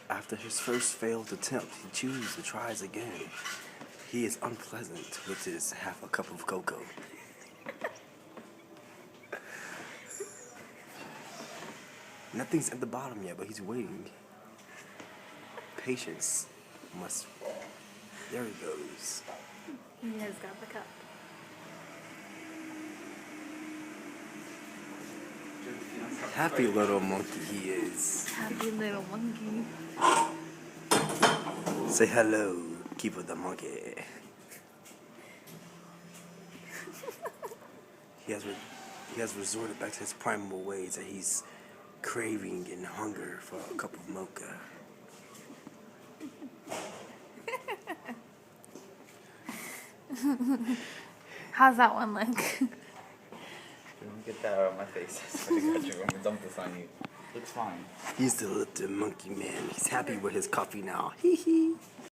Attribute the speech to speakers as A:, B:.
A: After his first failed attempt, he chooses to try again. He is unpleasant with his half a cup of cocoa. Nothing's at the bottom yet, but he's waiting. Patience must... There he goes.
B: He has got the cup.
A: Happy little monkey he is.
B: Happy little monkey.
A: Say hello, Keeper the monkey. He has resorted back to his primal ways that he's craving and hunger for a cup of mocha.
B: How's that one look?
C: Get that out of my face. I swear to God, you're gonna dump this on you. Looks fine.
A: He's the little monkey man. He's happy with his coffee now. Hee hee.